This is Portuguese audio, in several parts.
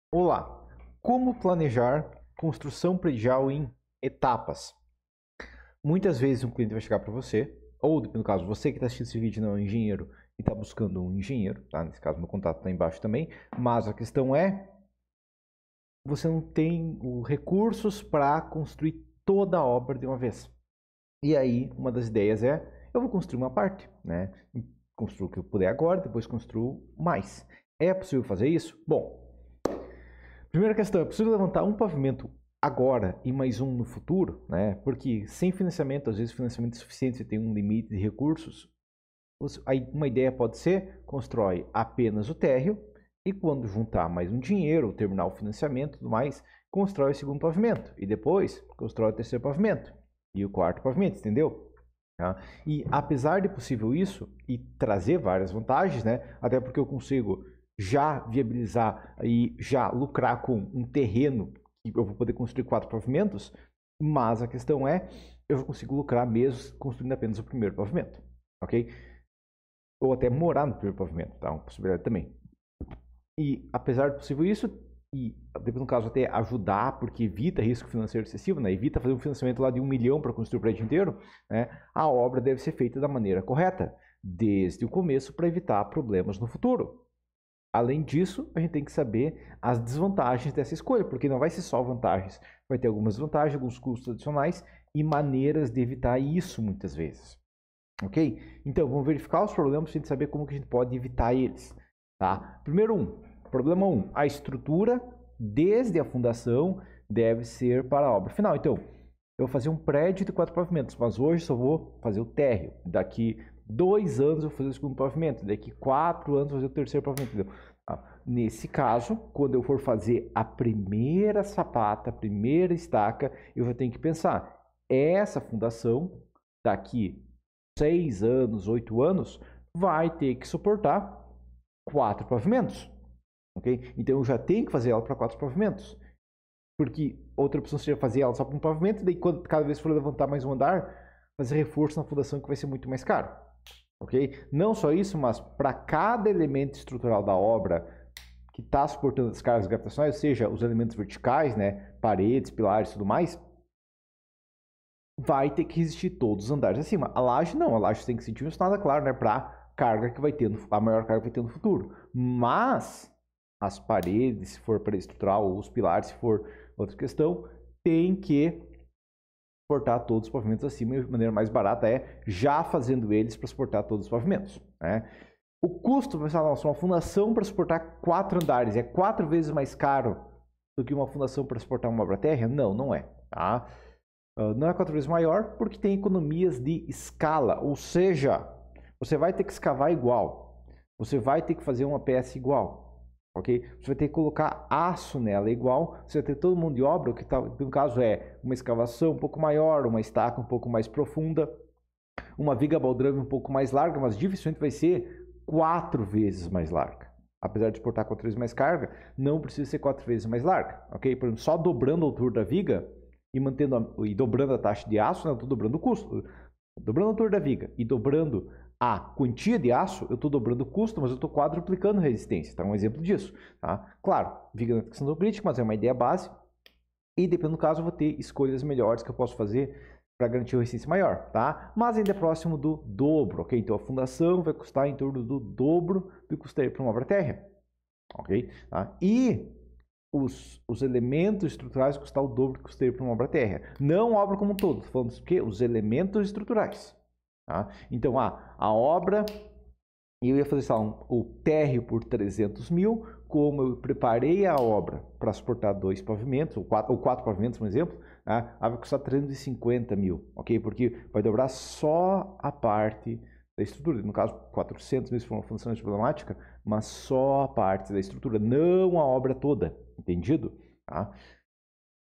Olá! Como planejar construção predial em etapas? Muitas vezes um cliente vai chegar para você, ou no caso, você que está assistindo esse vídeo não é um engenheiro e está buscando um engenheiro, tá? Nesse caso, meu contato está embaixo também, mas a questão é, você não tem os recursos para construir toda a obra de uma vez. E aí, uma das ideias é, eu vou construir uma parte, né? Construo o que eu puder agora, depois construo mais. É possível fazer isso? Bom, primeira questão, é possível levantar um pavimento agora e mais um no futuro, né? Porque sem financiamento, às vezes financiamento é suficiente, você tem um limite de recursos. Uma ideia pode ser, constrói apenas o térreo e quando juntar mais um dinheiro, terminar o financiamento e tudo mais, constrói o segundo pavimento e depois constrói o terceiro pavimento e o quarto pavimento, entendeu? Tá? E apesar de possível isso e trazer várias vantagens, né? Até porque eu consigo já viabilizar e já lucrar com um terreno que eu vou poder construir 4 pavimentos, mas a questão é, eu consigo lucrar mesmo construindo apenas o primeiro pavimento, ok? Ou até morar no primeiro pavimento, tá? Uma possibilidade também. E apesar de possível isso, e no caso até ajudar, porque evita risco financeiro excessivo, né? Evita fazer um financiamento lá de 1 milhão para construir o prédio inteiro, né? A obra deve ser feita da maneira correta, desde o começo, para evitar problemas no futuro. Além disso, a gente tem que saber as desvantagens dessa escolha, porque não vai ser só vantagens, vai ter algumas vantagens, alguns custos adicionais e maneiras de evitar isso muitas vezes. Ok? Então, vamos verificar os problemas para a gente saber como que a gente pode evitar eles. Tá? Problema 1, a estrutura, desde a fundação, deve ser para a obra final. Então, eu vou fazer um prédio de 4 pavimentos, mas hoje só vou fazer o térreo. Daqui 2 anos eu vou fazer o segundo pavimento, daqui 4 anos eu vou fazer o terceiro pavimento. Entendeu? Nesse caso, quando eu for fazer a primeira sapata, a primeira estaca, eu já tenho que pensar, essa fundação, daqui 6 anos, 8 anos, vai ter que suportar 4 pavimentos. Okay? Então eu já tenho que fazer ela para 4 pavimentos. Porque outra opção seria fazer ela só para um pavimento, e daí cada vez que for levantar mais um andar, fazer reforço na fundação que vai ser muito mais caro. Ok? Não só isso, mas para cada elemento estrutural da obra que está suportando as cargas gravitacionais, ou seja, os elementos verticais, né, paredes, pilares e tudo mais, vai ter que resistir todos os andares acima. A laje não, a laje tem que sentir um estado, claro, né, para carga que vai ter, a maior carga que vai ter no futuro. Mas as paredes, se for parede estrutural, ou os pilares, se for outra questão, tem que suportar todos os pavimentos acima, e a maneira mais barata é já fazendo eles para suportar todos os pavimentos, né? O custo, nossa, uma fundação para suportar 4 andares é 4 vezes mais caro do que uma fundação para suportar uma obra térrea? Não, não é, tá? Não é 4 vezes maior porque tem economias de escala, ou seja, você vai ter que escavar igual, você vai ter que fazer uma peça igual, ok? Você vai ter que colocar aço nela igual, você vai ter todo mundo de obra, que no caso é uma escavação um pouco maior, uma estaca um pouco mais profunda, uma viga baldrame um pouco mais larga, mas dificilmente vai ser 4 vezes mais larga. Apesar de suportar 4 vezes mais carga, não precisa ser 4 vezes mais larga, ok? Por exemplo, só dobrando a altura da viga e dobrando a taxa de aço, né, eu estou dobrando o custo. Dobrando a altura da viga e dobrando a quantia de aço, eu estou dobrando o custo, mas eu estou quadruplicando a resistência. Tá? Um exemplo disso. Tá? Claro, viga na questão do crítico, mas é uma ideia base. E dependendo do caso, eu vou ter escolhas melhores que eu posso fazer para garantir uma resistência maior, tá? Mas ainda é próximo do dobro, ok? Então a fundação vai custar em torno do dobro do que custaria para uma obra térrea, ok? Tá? E os elementos estruturais custar o dobro que custaria para uma obra térrea. Não a obra como um todo, estou falando que os elementos estruturais. Tá? Então, a obra, eu ia fazer o térreo por 300 mil, como eu preparei a obra para suportar 2 pavimentos, ou 4 pavimentos, por exemplo, tá? Vai custar 350 mil, ok? Porque vai dobrar só a parte da estrutura, no caso 400 mil se for uma função problemática, mas só a parte da estrutura, não a obra toda, entendido? Tá?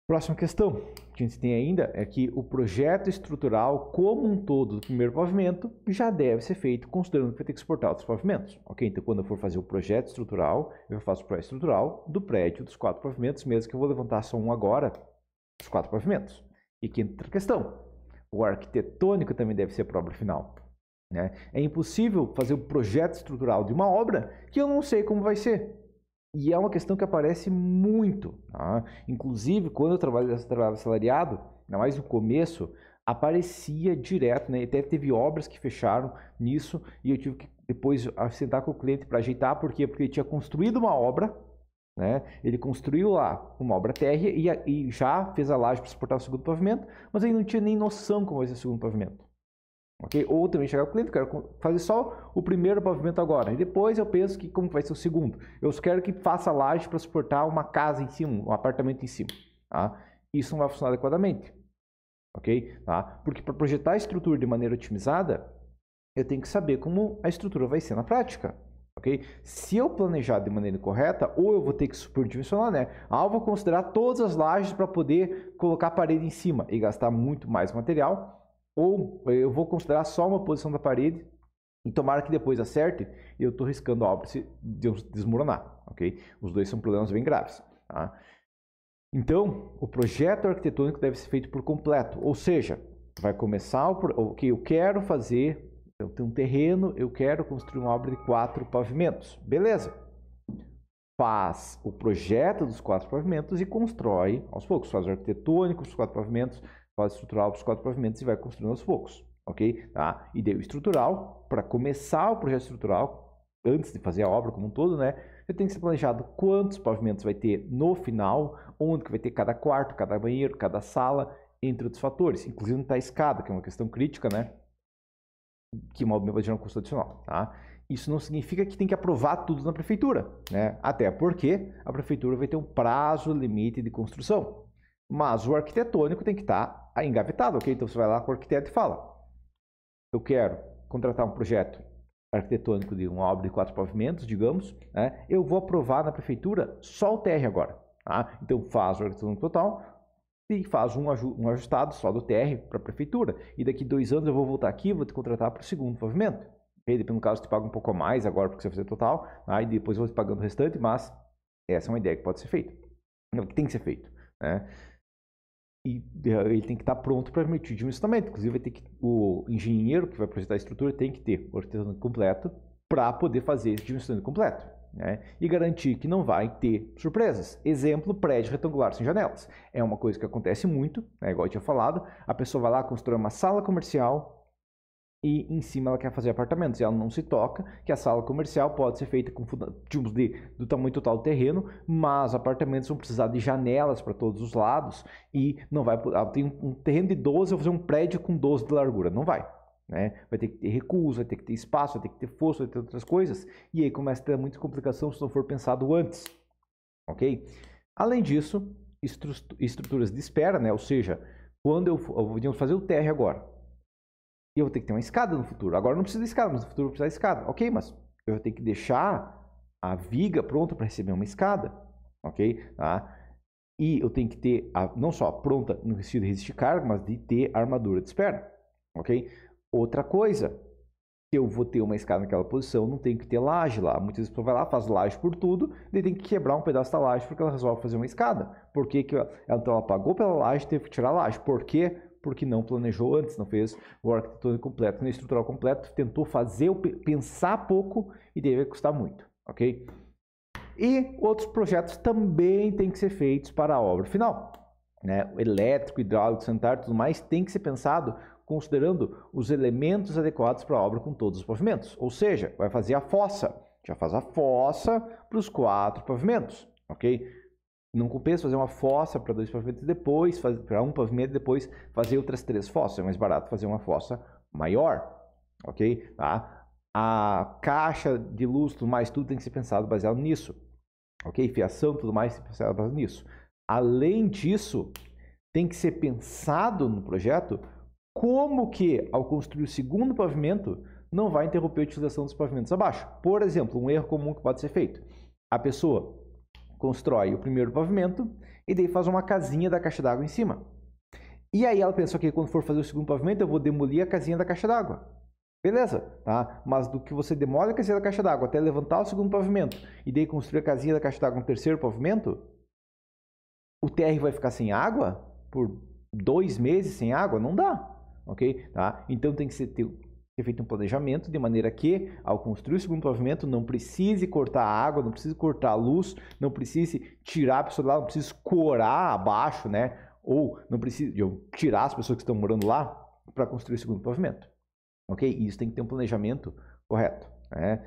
Próxima questão que a gente tem ainda é que o projeto estrutural como um todo do primeiro pavimento já deve ser feito considerando que vai ter que suportar outros pavimentos. Ok? Então, quando eu for fazer o projeto estrutural, eu faço o projeto estrutural do prédio dos 4 pavimentos, mesmo que eu vou levantar só um agora, dos 4 pavimentos. E quinta questão, o arquitetônico também deve ser para a obra final. Né? É impossível fazer o projeto estrutural de uma obra que eu não sei como vai ser. E é uma questão que aparece muito. Tá? Inclusive, quando eu trabalhava assalariado, ainda mais no começo, aparecia direto, né? Até teve obras que fecharam nisso e eu tive que depois sentar com o cliente para ajeitar. Por quê? Porque ele tinha construído uma obra, né? Ele construiu lá uma obra térrea e já fez a laje para suportar o segundo pavimento, mas ele não tinha nem noção como vai ser o segundo pavimento. Okay? Ou também chegar para o cliente, quero fazer só o primeiro pavimento agora, e depois eu penso que como vai ser o segundo. Eu só quero que faça laje para suportar uma casa em cima, um apartamento em cima. Tá? Isso não vai funcionar adequadamente. Okay? Tá? Porque para projetar a estrutura de maneira otimizada, eu tenho que saber como a estrutura vai ser na prática. Okay? Se eu planejar de maneira incorreta, ou eu vou ter que superdimensionar, né? Eu vou considerar todas as lajes para poder colocar a parede em cima e gastar muito mais material, ou eu vou considerar só uma posição da parede e tomara que depois acerte e eu estou riscando a obra se desmoronar, ok? Os dois são problemas bem graves, tá? Então, o projeto arquitetônico deve ser feito por completo, ou seja, vai começar o que eu quero fazer, eu tenho um terreno, eu quero construir uma obra de 4 pavimentos, beleza? Faz o projeto dos 4 pavimentos e constrói aos poucos, faz o arquitetônico dos 4 pavimentos, faz estrutural para os 4 pavimentos e vai construindo aos poucos, ok? Tá? E deu estrutural, para começar o projeto estrutural, antes de fazer a obra como um todo, né? Você tem que ser planejado quantos pavimentos vai ter no final, onde que vai ter cada quarto, cada banheiro, cada sala, entre outros fatores. Inclusive não está a escada, que é uma questão crítica, né? Que uma obra vai gerar um custo adicional, tá? Isso não significa que tem que aprovar tudo na prefeitura, né? Até porque a prefeitura vai ter um prazo limite de construção. Mas o arquitetônico tem que estar engavetado, ok? Então você vai lá com o arquiteto e fala: eu quero contratar um projeto arquitetônico de uma obra de 4 pavimentos, digamos, né? Eu vou aprovar na prefeitura só o TR agora, tá? Então faz o arquitetônico total e faz um ajustado só do TR para a prefeitura. E daqui 2 anos eu vou voltar aqui e vou te contratar para o segundo pavimento. Okay? Dependendo do caso, você paga um pouco a mais agora porque você vai fazer total, tá? E depois eu vou te pagando o restante, mas essa é uma ideia que pode ser feita, que tem que ser feito, né? E ele tem que estar pronto para permitir o dimensionamento. Inclusive, vai ter que, o engenheiro que vai projetar a estrutura tem que ter o arquitetônico completo para poder fazer esse dimensionamento completo, né? E garantir que não vai ter surpresas. Exemplo, prédio retangular sem janelas. É uma coisa que acontece muito, né? Igual eu tinha falado, a pessoa vai lá construir uma sala comercial e em cima ela quer fazer apartamentos e ela não se toca que a sala comercial pode ser feita com tipos do tamanho total do terreno, mas apartamentos vão precisar de janelas para todos os lados e não vai, tem um terreno de 12, eu vou fazer um prédio com 12 de largura, não vai, né? Vai ter que ter recurso, vai ter que ter espaço, vai ter que ter fosso, vai ter outras coisas, e aí começa a ter muita complicação se não for pensado antes, ok? Além disso, estruturas de espera, né? Ou seja, quando eu vou fazer o térreo agora, e eu vou ter que ter uma escada no futuro. Agora não precisa de escada, mas no futuro eu vou precisar de escada. Ok, mas eu vou ter que deixar a viga pronta para receber uma escada. Ok? Tá? E eu tenho que ter, não só pronta no sentido de resistir carga, mas de ter armadura de espera. Ok? Outra coisa, se eu vou ter uma escada naquela posição, não tem que ter laje lá. Muitas vezes a pessoa vai lá, faz laje por tudo, daí tem que quebrar um pedaço da laje porque ela resolve fazer uma escada. Por que então ela pagou pela laje e teve que tirar a laje? Por quê? Porque não planejou antes, não fez o arquitetônico completo, nem estrutural completo, tentou fazer, pensar pouco e deve custar muito, ok? E outros projetos também têm que ser feitos para a obra final, né? O elétrico, hidráulico, sanitário, tudo mais tem que ser pensado considerando os elementos adequados para a obra com todos os pavimentos, ou seja, vai fazer a fossa, já faz a fossa para os 4 pavimentos, ok? Não compensa fazer uma fossa para 2 pavimentos e depois, para um pavimento e depois fazer outras 3 fossas. É mais barato fazer uma fossa maior, ok? Tá? A caixa de luz, tudo mais, tudo tem que ser pensado baseado nisso, ok? Fiação, tudo mais, tem que ser baseado nisso. Além disso, tem que ser pensado no projeto como que, ao construir o segundo pavimento, não vai interromper a utilização dos pavimentos abaixo. Por exemplo, um erro comum que pode ser feito. A pessoa constrói o primeiro pavimento e daí faz uma casinha da caixa d'água em cima. E aí ela pensou que quando for fazer o segundo pavimento, eu vou demolir a casinha da caixa d'água. Beleza, tá? Mas do que você demole a casinha da caixa d'água até levantar o segundo pavimento e daí construir a casinha da caixa d'água no terceiro pavimento, o TR vai ficar sem água por 2 meses sem água? Não dá, ok? Tá? Então tem que ser ter feito um planejamento de maneira que, ao construir o segundo pavimento, não precise cortar a água, não precise cortar a luz, não precise tirar a pessoa de lá, não precise escorar abaixo, né? Ou não precise tirar as pessoas que estão morando lá para construir o segundo pavimento. Ok? E isso tem que ter um planejamento correto, né?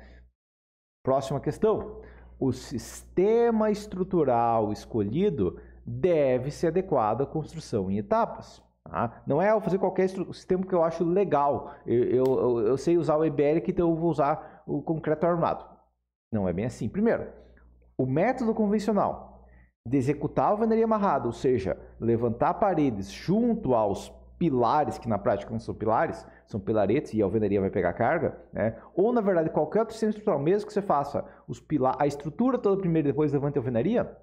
Próxima questão. O sistema estrutural escolhido deve ser adequado à construção em etapas. Tá? Não é eu fazer qualquer sistema que eu acho legal. Eu sei usar o EBERIC, então eu vou usar o concreto armado. Não é bem assim. Primeiro, o método convencional de executar a alvenaria amarrada, ou seja, levantar paredes junto aos pilares, que na prática não são pilares, são pilaretes e a alvenaria vai pegar carga, né? Ou na verdade qualquer outro sistema estrutural, mesmo que você faça a estrutura toda primeiro e depois levante a alvenaria,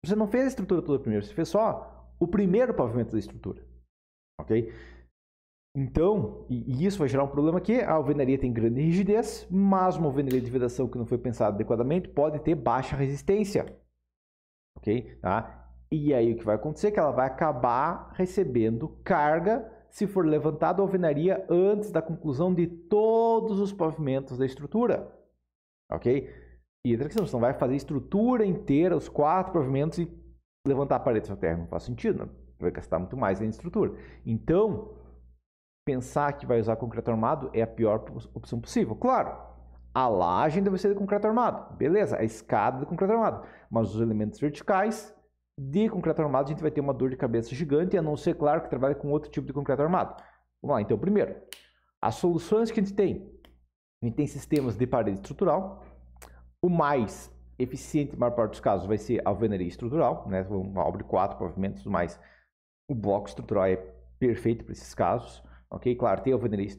você não fez a estrutura toda primeiro, você fez só o primeiro pavimento da estrutura, ok? Então, e isso vai gerar um problema que a alvenaria tem grande rigidez, mas uma alvenaria de vedação que não foi pensada adequadamente pode ter baixa resistência, ok? Tá? E aí o que vai acontecer é que ela vai acabar recebendo carga se for levantada a alvenaria antes da conclusão de todos os pavimentos da estrutura, ok? E outra questão, você não vai fazer a estrutura inteira, os 4 pavimentos e levantar a parede da terra, não faz sentido, né? Vai gastar muito mais em estrutura. Então, pensar que vai usar concreto armado é a pior opção possível. Claro, a laje deve ser de concreto armado, beleza, a escada de concreto armado, mas os elementos verticais de concreto armado a gente vai ter uma dor de cabeça gigante, a não ser, claro, que trabalhe com outro tipo de concreto armado. Vamos lá, então, primeiro, as soluções que a gente tem sistemas de parede estrutural. O mais eficiente, na maior parte dos casos, vai ser a alvenaria estrutural, né? Uma obra de 4 pavimentos, mas o bloco estrutural é perfeito para esses casos, ok? Claro, tem alvenaria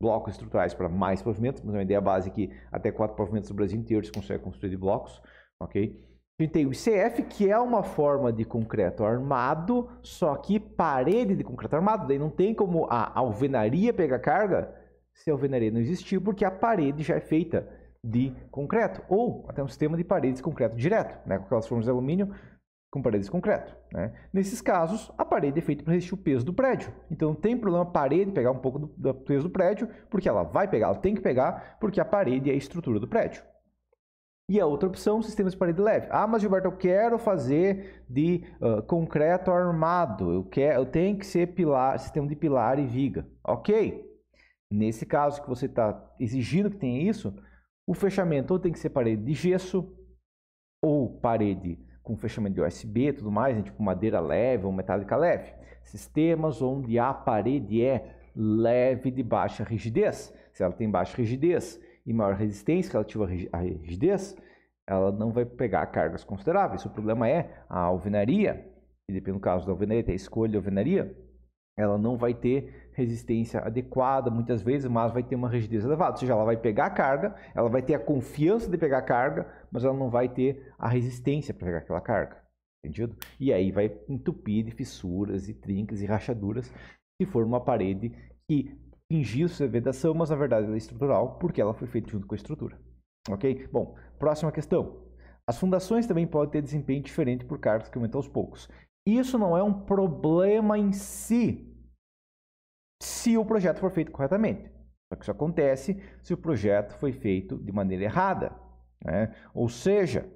blocos estruturais para mais pavimentos, mas a ideia base é que até 4 pavimentos do Brasil inteiro se consegue construir de blocos, ok? A gente tem o ICF, que é uma forma de concreto armado, só que parede de concreto armado, daí não tem como a alvenaria pegar carga se a alvenaria não existir, porque a parede já é feita de concreto, ou até um sistema de paredes de concreto direto, né, com aquelas formas de alumínio com paredes de concreto, né? Nesses casos, a parede é feita para resistir o peso do prédio, então não tem problema a parede pegar um pouco do peso do prédio, porque ela vai pegar, ela tem que pegar, porque a parede é a estrutura do prédio. E a outra opção, sistemas de parede leve. Ah, mas Gilberto, eu quero fazer de concreto armado, eu tenho que ser sistema de pilar e viga. Ok, nesse caso que você está exigindo que tenha isso, o fechamento ou tem que ser parede de gesso, ou parede com fechamento de OSB e tudo mais, né, tipo madeira leve ou metálica leve. Sistemas onde a parede é leve de baixa rigidez. Se ela tem baixa rigidez e maior resistência relativa à rigidez, ela não vai pegar cargas consideráveis. O problema é a alvenaria, e depende do caso da alvenaria, tem a escolha de alvenaria, ela não vai ter resistência adequada muitas vezes, mas vai ter uma rigidez elevada. Ou seja, ela vai pegar a carga, ela vai ter a confiança de pegar a carga, mas ela não vai ter a resistência para pegar aquela carga. Entendido? E aí vai entupir de fissuras e trincas e rachaduras se for uma parede que fingiu ser vedação, mas na verdade ela é estrutural, porque ela foi feita junto com a estrutura. Ok? Bom, próxima questão. As fundações também podem ter desempenho diferente por cargas que aumentam aos poucos. Isso não é um problema em si, se o projeto for feito corretamente. Só que isso acontece se o projeto foi feito de maneira errada, né? Ou seja,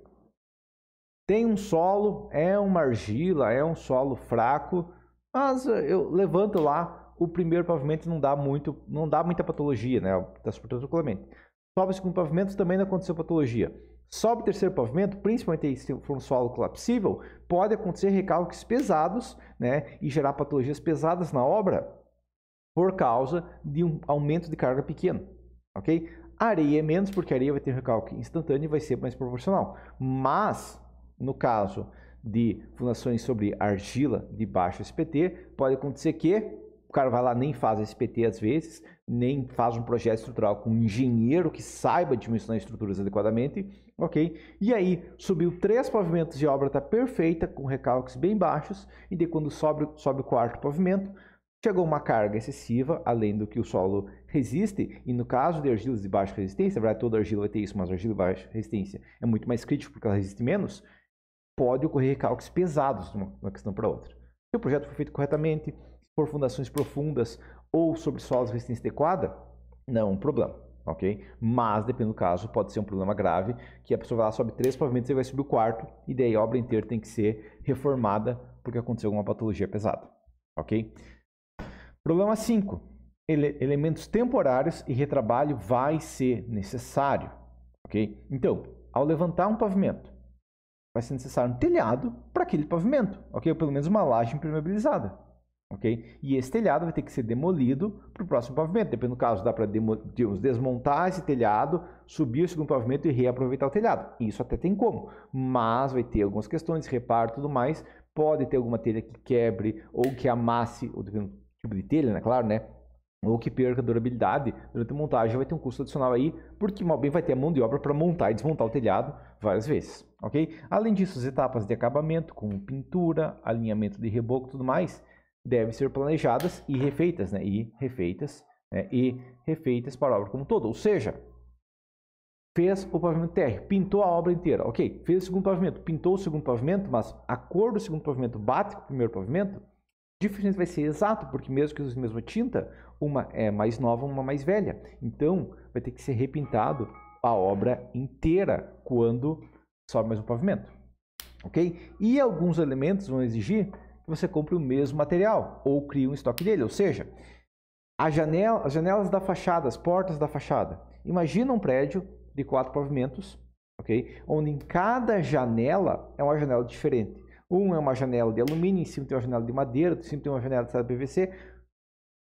tem um solo, é uma argila, é um solo fraco, mas eu levanto lá, o primeiro pavimento não dá muita patologia, né? Está suportando tranquilamente. Sobe o segundo pavimento, também não aconteceu patologia. Sobe o terceiro pavimento, principalmente se for um solo colapsível, pode acontecer recalques pesados, né? E gerar patologias pesadas na obra por causa de um aumento de carga pequeno, ok? Areia é menos, porque a areia vai ter um recalque instantâneo e vai ser mais proporcional. Mas, no caso de fundações sobre argila de baixo SPT, pode acontecer que o cara vai lá, nem faz SPT às vezes, nem faz um projeto estrutural com um engenheiro que saiba dimensionar estruturas adequadamente, ok? E aí, subiu 3 pavimentos de obra, está perfeita, com recalques bem baixos, e daí quando sobe o quarto pavimento, chegou uma carga excessiva, além do que o solo resiste, e no caso de argilas de baixa resistência, na verdade toda argila vai ter isso, mas a argila de baixa resistência é muito mais crítico porque ela resiste menos, pode ocorrer recalques pesados de uma questão para outra. Se o projeto for feito corretamente, se for fundações profundas ou sobre solos de resistência adequada, não é um problema, ok? Mas, dependendo do caso, pode ser um problema grave, que a pessoa vai lá, sobe 3 pavimentos e vai subir o quarto, e daí a obra inteira tem que ser reformada porque aconteceu alguma patologia pesada, ok? Problema 5. Elementos temporários e retrabalho vai ser necessário, ok? Então, ao levantar um pavimento, vai ser necessário um telhado para aquele pavimento, ok? Ou pelo menos uma laje impermeabilizada, ok? E esse telhado vai ter que ser demolido para o próximo pavimento. Dependendo do caso, dá para desmontar esse telhado, subir o segundo pavimento e reaproveitar o telhado. Isso até tem como, mas vai ter algumas questões, reparo e tudo mais. Pode ter alguma telha que quebre ou que amasse, ou dependendo do tipo de telha, né? Claro, né? Ou que perca durabilidade durante a montagem, vai ter um custo adicional aí, porque mal bem vai ter a mão de obra para montar e desmontar o telhado várias vezes, ok? Além disso, as etapas de acabamento, como pintura, alinhamento de reboco e tudo mais, devem ser planejadas e refeitas, né? E refeitas para a obra como um todo. Ou seja, fez o pavimento térreo, pintou a obra inteira, ok? Fez o segundo pavimento, pintou o segundo pavimento, mas a cor do segundo pavimento bate com o primeiro pavimento, dificilmente vai ser exato, porque mesmo que use a mesma tinta, uma é mais nova, uma mais velha. Então, vai ter que ser repintado a obra inteira quando sobe mais um pavimento, ok? E alguns elementos vão exigir que você compre o mesmo material ou crie um estoque dele, ou seja, as janelas da fachada, as portas da fachada. Imagina um prédio de 4 pavimentos, ok? Onde em cada janela é uma janela diferente. Um é uma janela de alumínio, em cima tem uma janela de madeira, em cima tem uma janela de PVC.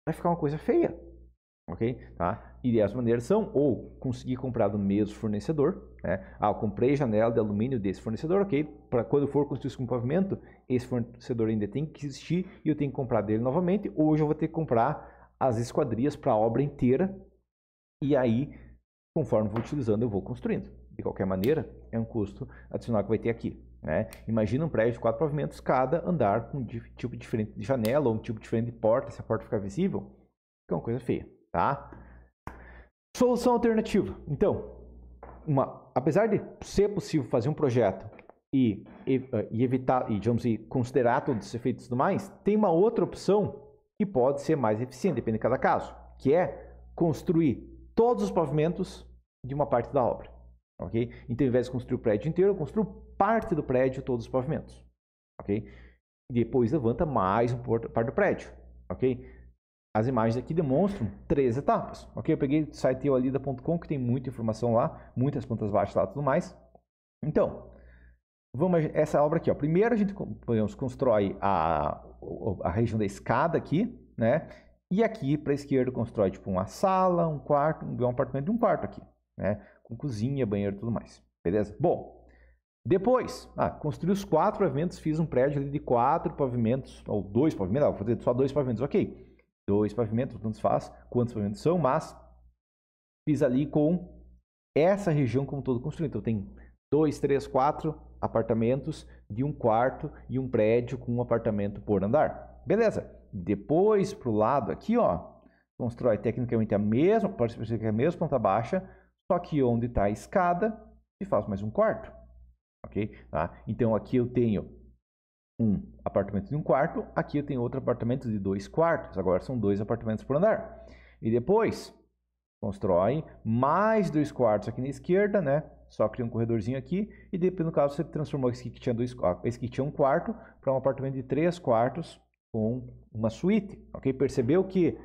Vai ficar uma coisa feia, ok? Tá? E as maneiras são ou conseguir comprar do mesmo fornecedor, né? Ah, eu comprei janela de alumínio desse fornecedor, ok? Para quando for construir um pavimento, esse fornecedor ainda tem que existir e eu tenho que comprar dele novamente. Hoje eu vou ter que comprar as esquadrias para a obra inteira e aí, conforme vou utilizando, eu vou construindo. De qualquer maneira, é um custo adicional que vai ter aqui. Né? Imagina um prédio de 4 pavimentos, cada andar com um tipo diferente de janela ou um tipo diferente de porta, se a porta ficar visível, fica uma coisa feia, tá? Solução alternativa. Então, apesar de ser possível fazer um projeto e evitar, digamos, considerar todos os efeitos e tudo mais, tem uma outra opção que pode ser mais eficiente, depende de cada caso, que é construir todos os pavimentos de uma parte da obra. Okay? Então, ao invés de construir o prédio inteiro, eu construo parte do prédio, todos os pavimentos. Okay? Depois levanta mais parte do prédio. Okay? As imagens aqui demonstram 3 etapas. Okay? Eu peguei o site eolida.com, que tem muita informação lá, muitas plantas baixas lá e tudo mais. Então, vamos essa obra aqui. Ó. Primeiro a gente constrói a região da escada aqui, né? E aqui para a esquerda constrói tipo uma sala, um quarto, um apartamento de um quarto aqui, né? Com cozinha, banheiro e tudo mais. Beleza? Bom, depois, construí os 4 pavimentos, fiz um prédio ali de 4 pavimentos, ou 2 pavimentos, vou fazer só 2 pavimentos, ok. 2 pavimentos, tanto faz, quantos pavimentos são, mas fiz ali com essa região como todo construído. Então tem 2, 3, 4 apartamentos de um quarto e um prédio com um apartamento por andar. Beleza. Depois, para o lado aqui, ó, constrói tecnicamente a mesma planta baixa, só que onde está a escada, se faz mais um quarto. Ok? Tá? Então, aqui eu tenho um apartamento de um quarto, aqui eu tenho outro apartamento de 2 quartos. Agora são 2 apartamentos por andar. E depois, constrói mais 2 quartos aqui na esquerda, né? Só cria um corredorzinho aqui. E depois, no caso, você transformou esse que tinha um quarto para um apartamento de 3 quartos com uma suíte. Ok? Percebeu que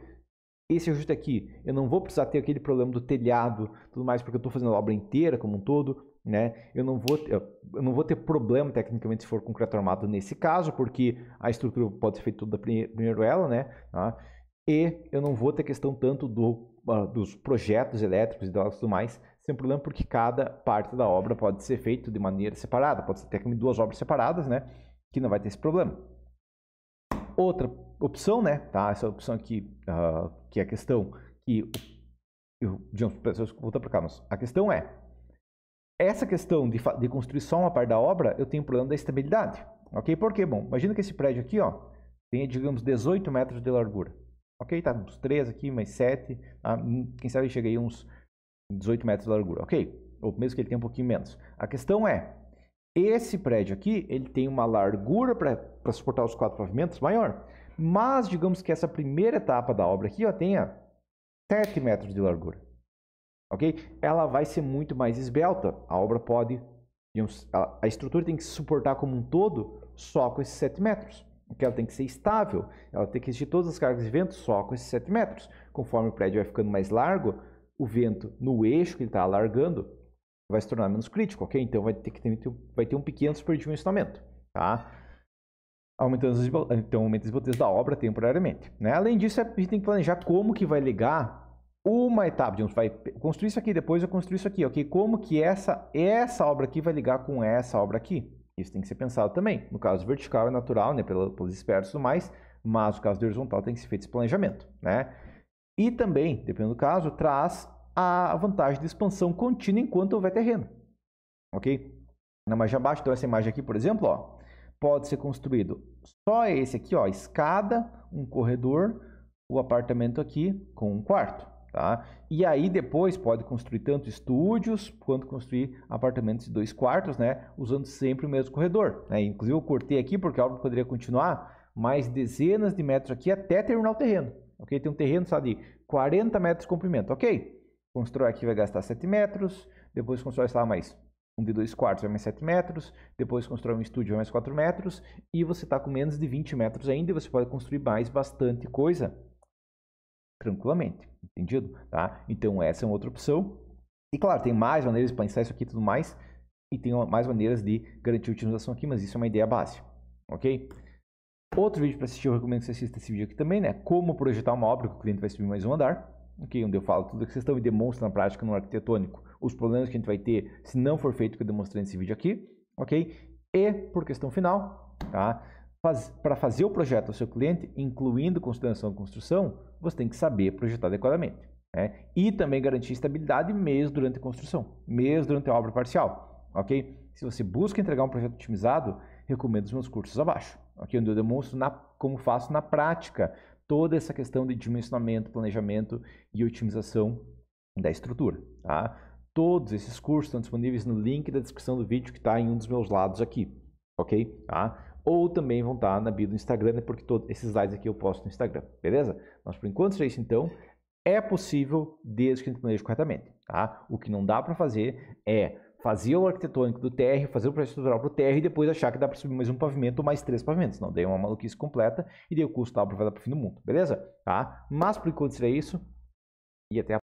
esse ajuste aqui, eu não vou precisar ter aquele problema do telhado, tudo mais, porque eu estou fazendo a obra inteira como um todo, né? Eu não vou ter problema tecnicamente se for concreto armado nesse caso, porque a estrutura pode ser feita toda primeiro ela, né? Tá? E eu não vou ter questão tanto dos projetos elétricos e tudo mais, sem problema, porque cada parte da obra pode ser feita de maneira separada, pode ser tecnicamente 2 obras separadas, né? Que não vai ter esse problema. Outra opção, né? Tá? Essa opção aqui, que é a questão que voltar para cá, mas a questão é essa questão de construir só uma parte da obra, eu tenho um problema da estabilidade, ok? Por quê? Bom, imagina que esse prédio aqui, ó, tem, digamos, 18 metros de largura, ok? Tá uns 3 aqui, mais 7, tá? Quem sabe chega aí uns 18 metros de largura, ok? Ou mesmo que ele tenha um pouquinho menos. A questão é, esse prédio aqui, ele tem uma largura para suportar os 4 pavimentos maior, mas digamos que essa primeira etapa da obra aqui, ó, tenha 7 metros de largura. Ok? Ela vai ser muito mais esbelta. A obra pode... A estrutura tem que se suportar como um todo só com esses 7 metros. Porque ela tem que ser estável. Ela tem que resistir todas as cargas de vento só com esses 7 metros. Conforme o prédio vai ficando mais largo, o vento no eixo que ele está alargando vai se tornar menos crítico, ok? Então vai ter um pequeno superdimensionamento, tá? Aumentando então aumenta as esbeltez da obra temporariamente, né? Além disso, a gente tem que planejar como que vai ligar uma etapa, digamos, vai construir isso aqui, depois vai construir isso aqui, ok? Como que essa obra aqui vai ligar com essa obra aqui? Isso tem que ser pensado também. No caso vertical é natural, né, pelos espertos e tudo mais, mas no caso do horizontal tem que ser feito esse planejamento, né? E também, dependendo do caso, traz a vantagem de expansão contínua enquanto houver terreno, ok? Na imagem abaixo, então essa imagem aqui, por exemplo, ó, pode ser construído só esse aqui, ó, escada, um corredor, o apartamento aqui com um quarto, tá? E aí depois pode construir tanto estúdios quanto construir apartamentos de 2 quartos, né? Usando sempre o mesmo corredor, né? Inclusive eu cortei aqui porque a obra poderia continuar mais dezenas de metros aqui até terminar o terreno, ok? Tem um terreno só de 40 metros de comprimento, ok? Constrói aqui vai gastar 7 metros, depois constrói, sei lá, mais um de 2 quartos vai mais 7 metros, depois constrói um estúdio vai mais 4 metros, e você está com menos de 20 metros ainda, e você pode construir mais bastante coisa tranquilamente, entendido? Tá? Então essa é uma outra opção. E claro, tem mais maneiras de pensar isso aqui e tudo mais, e tem mais maneiras de garantir a utilização aqui, mas isso é uma ideia base, ok? Outro vídeo para assistir, eu recomendo que você assista esse vídeo aqui também, né? Como projetar uma obra que o cliente vai subir mais um andar, ok? Onde eu falo tudo que vocês estão e demonstro na prática no arquitetônico os problemas que a gente vai ter se não for feito o que eu demonstrei nesse vídeo aqui, ok? E, por questão final, tá? Para fazer o projeto do seu cliente, incluindo consideração de construção, você tem que saber projetar adequadamente, né? E também garantir estabilidade mesmo durante a construção, mesmo durante a obra parcial, ok? Se você busca entregar um projeto otimizado, recomendo os meus cursos abaixo, ok? Onde eu demonstro como faço na prática toda essa questão de dimensionamento, planejamento e otimização da estrutura, tá? Todos esses cursos estão disponíveis no link da descrição do vídeo que está em um dos meus lados aqui, ok? Tá? Ou também vão estar na bio do Instagram, né? Porque todos esses slides aqui eu posto no Instagram, beleza? Mas por enquanto é isso então. É possível desde que a gente planeje corretamente, tá? O que não dá para fazer é fazer o arquitetônico do TR, fazer o projeto estrutural para o TR e depois achar que dá para subir mais um pavimento ou mais 3 pavimentos. Não, daí é uma maluquice completa e daí o custo da obra vai dar para o fim do mundo, beleza? Tá? Mas por enquanto seria isso e até a